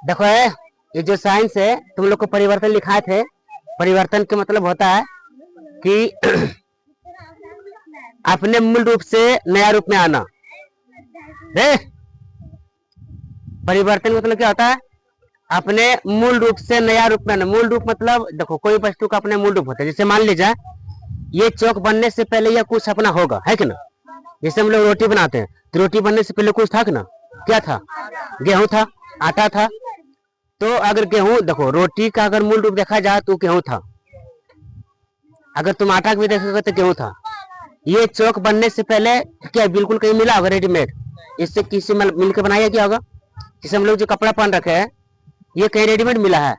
देखो ये जो साइंस है तुम लोग को परिवर्तन लिखाए थे। परिवर्तन के मतलब होता है कि अपने मूल रूप से नया रूप में आना। परिवर्तन मतलब क्या होता है? अपने मूल रूप से नया रूप में आना। मूल रूप मतलब देखो कोई वस्तु का अपने मूल रूप होता है। जैसे मान लीजिए ये चौक बनने से पहले यह कुछ अपना होगा, है कि ना? जैसे हम लोग रोटी बनाते हैं तो रोटी बनने से पहले कुछ था कि ना? क्या था? गेहूं था, आटा था। तो अगर गेहूं देखो, रोटी का अगर मूल रूप देखा जाए तो गेहूं था। अगर तुम आटा भी देखोगे तो गेहूं था। ये चौक बनने से पहले क्या बिल्कुल कहीं मिला होगा रेडीमेड? इससे किसी मिलकर बनाया क्या होगा? जैसे हम लोग जो कपड़ा पहन रखे हैं ये कहीं रेडीमेड मिला है?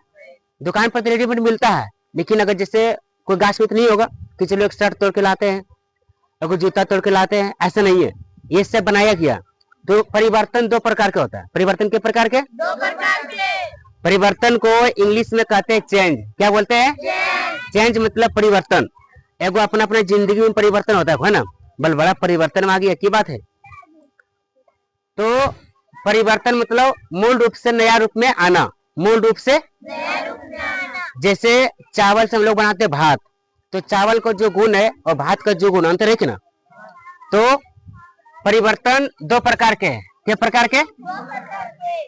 दुकान पर तो रेडीमेड मिलता है, लेकिन अगर जैसे कोई गाछ में तो नहीं होगा कि चलो एक शर्ट तोड़ के लाते हैं और कोई जूता तोड़ के लाते हैं, ऐसा नहीं है। ये सब बनाया गया। तो परिवर्तन दो प्रकार का होता है। परिवर्तन के प्रकार के दो प्रकार के। परिवर्तन को इंग्लिश में कहते हैं चेंज। क्या बोलते हैं? चेंज मतलब परिवर्तन। एगो अपना अपना जिंदगी में परिवर्तन होता है ना? बल बड़ा परिवर्तन में आ गया, की बात है। तो परिवर्तन मतलब मूल रूप से नया रूप में आना। मूल रूप से नया रूप में आना। जैसे चावल से हम लोग बनाते हैं भात, तो चावल का जो गुण है और भात का जो गुण अंतर है कि ना? तो परिवर्तन दो प्रकार के हैं। क्या प्रकार के?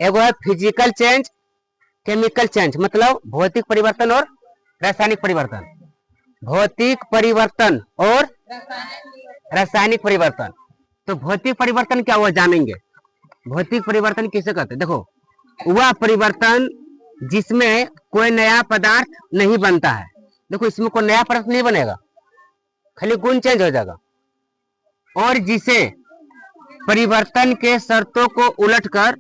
एगो है फिजिकल चेंज, केमिकल चेंज मतलब भौतिक परिवर्तन और रासायनिक परिवर्तन। भौतिक परिवर्तन और रासायनिक परिवर्तन। तो भौतिक परिवर्तन क्या हुआ जानेंगे। भौतिक परिवर्तन किसे कहते हैं? देखो, वह परिवर्तन जिसमें कोई नया पदार्थ नहीं बनता है। देखो, इसमें कोई नया पदार्थ नहीं बनेगा, खाली गुण चेंज हो जाएगा। और जिसे परिवर्तन के शर्तों को उलटकर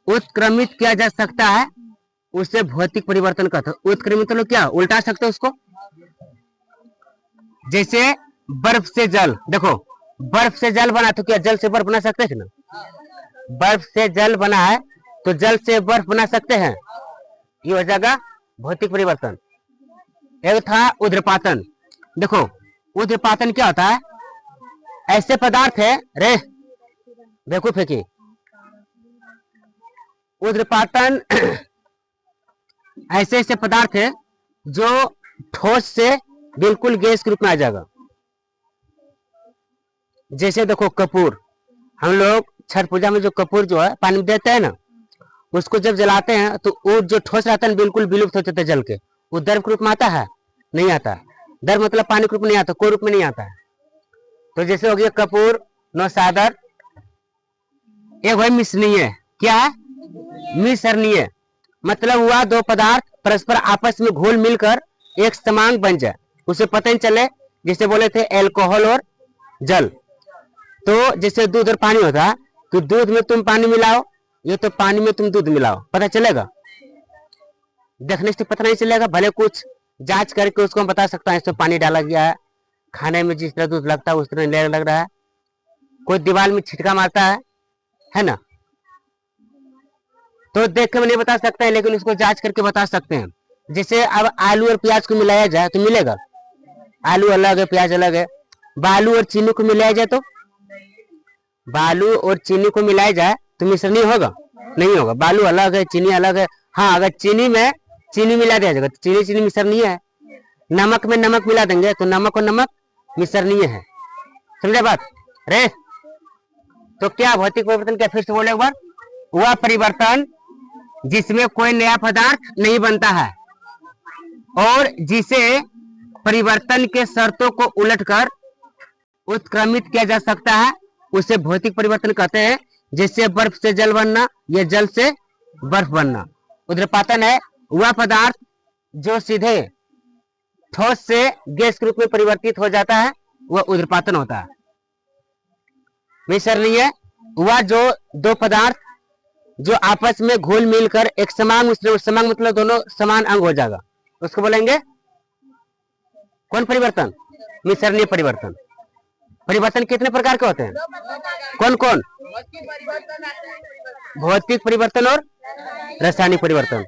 उत्क्रमित किया जा सकता है उसे भौतिक परिवर्तन कहते हैं। उत्क्रमित मतलब क्या? उल्टा सकते हो उसको। जैसे बर्फ से जल। देखो, बर्फ से जल बना तो क्या जल से बर्फ बना सकते हैं ना? बर्फ से जल बना है तो जल से बर्फ बना सकते हैं। ये हो जाएगा भौतिक परिवर्तन। एक था ऊर्ध्वपातन। देखो, ऊर्ध्वपातन क्या होता है? ऐसे पदार्थ है रे बेवकूफ है कि ऊर्ध्वपातन ऐसे ऐसे पदार्थ है जो ठोस से बिल्कुल गैस के रूप में आ जाएगा। जैसे देखो कपूर, हम लोग छठ पूजा में जो कपूर जो है पानी में देते हैं ना, उसको जब जलाते हैं तो वो जो ठोस रहता है बिल्कुल विलुप्त हो जाता है जल के। वो द्रव के रूप में आता है? नहीं आता। द्रव मतलब पानी के रूप में नहीं आता, कोई रूप में नहीं आता है। तो जैसे हो गया कपूर, नौसादर, एक है मिश्रणीय। क्या है? मिश्रणीय मतलब हुआ दो पदार्थ परस्पर आपस में घुल मिलकर एक समांग बन जाए, उसे पता नहीं चले। जैसे बोले थे एल्कोहल और जल। तो जैसे दूध और पानी होता है कि दूध में तुम पानी मिलाओ, ये तो पानी में तुम दूध मिलाओ, पता चलेगा? देखने से पता नहीं चलेगा। भले कुछ जांच करके उसको हम बता सकता है इसमें पानी डाला गया है, खाने में जिस तरह दूध लगता है उस तरह लग रहा है। कोई दीवार में छिटका मारता है ना? तो देख के मैं नहीं बता सकता है, लेकिन उसको जांच करके बता सकते हैं। जैसे अब आलू और प्याज को मिलाया जाए तो मिलेगा? आलू अलग है, प्याज अलग है। बालू और चीनी को मिलाया जाए तो? बालू और चीनी को मिलाया जाए तो मिश्रण होगा? नहीं होगा। बालू अलग है, चीनी अलग है। हाँ, अगर चीनी में चीनी मिला दिया जाएगा तो चीनी चीनी मिश्रणीय है। नमक में नमक मिला देंगे तो नमक और नमक मिश्रणीय है। समझे बात रे? तो क्या भौतिक परिवर्तन क्या? फिर से बोले एक बार। वह परिवर्तन जिसमें कोई नया पदार्थ नहीं बनता है और जिसे परिवर्तन के शर्तों को उलटकर उत्क्रमित किया जा सकता है उसे भौतिक परिवर्तन कहते हैं। जैसे बर्फ से जल बनना या जल से बर्फ बनना। ऊर्ध्वपातन है वह पदार्थ जो सीधे ठोस से गैस के रूप में परिवर्तित हो जाता है, वह ऊर्ध्वपातन होता है। मिश्रणीय वह जो दो पदार्थ जो आपस में घुल मिलकर एक समान मतलब दोनों समान अंग हो जाएगा, उसको बोलेंगे कौन परिवर्तन? मिश्रणीय परिवर्तन। परिवर्तन कितने प्रकार के होते हैं? कौन कौन? भौतिक परिवर्तन और रासायनिक परिवर्तन।